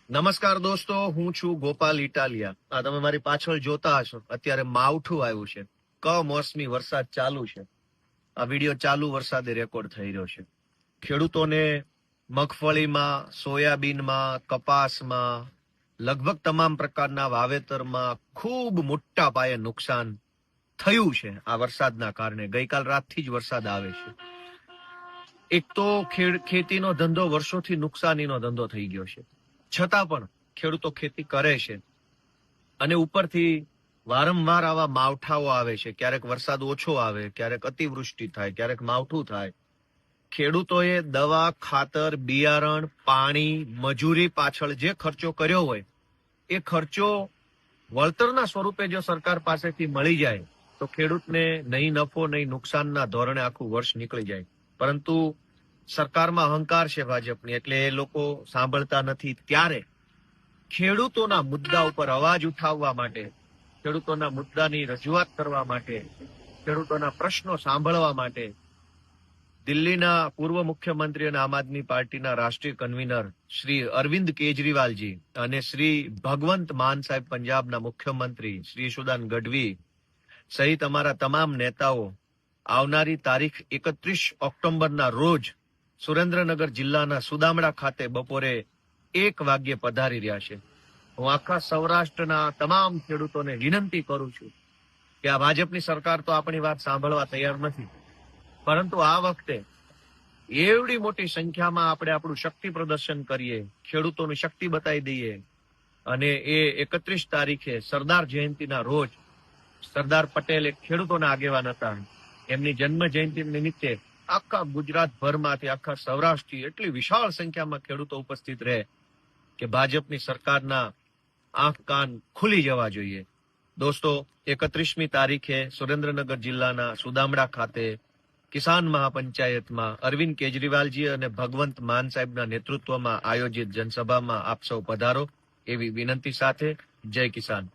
નમસ્કાર દોસ્તો, હું છું ગોપાલ ઇટાલિયા. આ તમે મારી પાછળ જોતા હશો, અત્યારે માવઠું આવ્યું છે. કમોસમી વરસાદ ચાલુ છે. આ વિડીયો ચાલુ વરસાદે રેકોર્ડ થઈ રહ્યો છે. ખેડૂતોને મગફળીમાં, સોયાબીનમાં, કપાસમાં, લગભગ તમામ પ્રકારના વાવેતરમાં ખૂબ મોટા પાયે નુકસાન થયું છે આ વરસાદના કારણે. ગઈકાલ રાતથી જ વરસાદ આવે છે. એક તો ખેતીનો ધંધો વર્ષોથી નુકસાનીનો ધંધો થઈ ગયો છે, છતાં પણ ખેડૂતો ખેતી કરે છે. અને ઉપરથી વારંવાર આવા માવઠાઓ આવે છે. ક્યારેક વરસાદ ઓછો આવે, ક્યારેક અતિવૃષ્ટિ થાય, ક્યારેક માવઠું થાય. ખેડૂતોએ દવા, ખાતર, બિયારણ, પાણી, મજૂરી પાછળ જે ખર્ચો કર્યો હોય એ ખર્ચો વળતરના સ્વરૂપે જો સરકાર પાસેથી મળી જાય તો ખેડૂતને નહીં નફો નહીં નુકસાનના ધોરણે આખું વર્ષ નીકળી જાય. પરંતુ સરકારમાં અહંકાર છે ભાજપની, એટલે એ લોકો સાંભળતા નથી. ત્યારે ખેડૂતોના મુદ્દા ઉપર અવાજ ઉઠાવવા માટે, ખેડૂતોના મુદ્દાની રજૂઆત કરવા માટે, ખેડૂતોના પ્રશ્નો સાંભળવા માટે દિલ્હીના પૂર્વ મુખ્યમંત્રી અને આમ આદમી પાર્ટીના રાષ્ટ્રીય કન્વીનર શ્રી અરવિંદ કેજરીવાલજી અને શ્રી ભગવંત માન સાહેબ પંજાબના મુખ્યમંત્રી શ્રી યશુદાન ગઢવી સહિત અમારા તમામ નેતાઓ આવનારી તારીખ 31 ઓક્ટોબરના રોજ સુરેન્દ્રનગર જિલ્લાના સુદામડા ખાતે બપોરે 1 વાગ્યે પધારી રહ્યા છે. હું આખા સૌરાષ્ટ્રના તમામ ખેડૂતોને વિનંતી કરું છું કે આ ભાજપની સરકાર તો આપણી વાત સાંભળવા તૈયાર નથી, પરંતુ આ વખતે એવડી મોટી સંખ્યામાં આપણે આપણું શક્તિ પ્રદર્શન કરીએ, ખેડૂતોની શક્તિ બતાવી દઈએ. અને એ 31 તારીખે સરદાર જયંતિના રોજ સરદાર પટેલ એક ખેડૂતોના આગેવાન હતા. એમની જન્મ જયંતિ નિમિત્તે આખા ગુજરાત ભરમાંથી, આખા સૌરાષ્ટ્રથી એટલી વિશાળ સંખ્યામાં ખેડૂતો ઉપસ્થિત રહે કે ભાજપની સરકારના આંખ કાન ખુલી જવા જોઈએ. દોસ્તો, 31મી તારીખે સુરેન્દ્રનગર જિલ્લાના સુદામડા ખાતે કિસાન મહાપંચાયતમાં અરવિંદ કેજરીવાલજી અને ભગવંત માન સાહેબના નેતૃત્વમાં આયોજિત જનસભામાં આપ સૌ પધારો એવી વિનંતી સાથે જય કિસાન.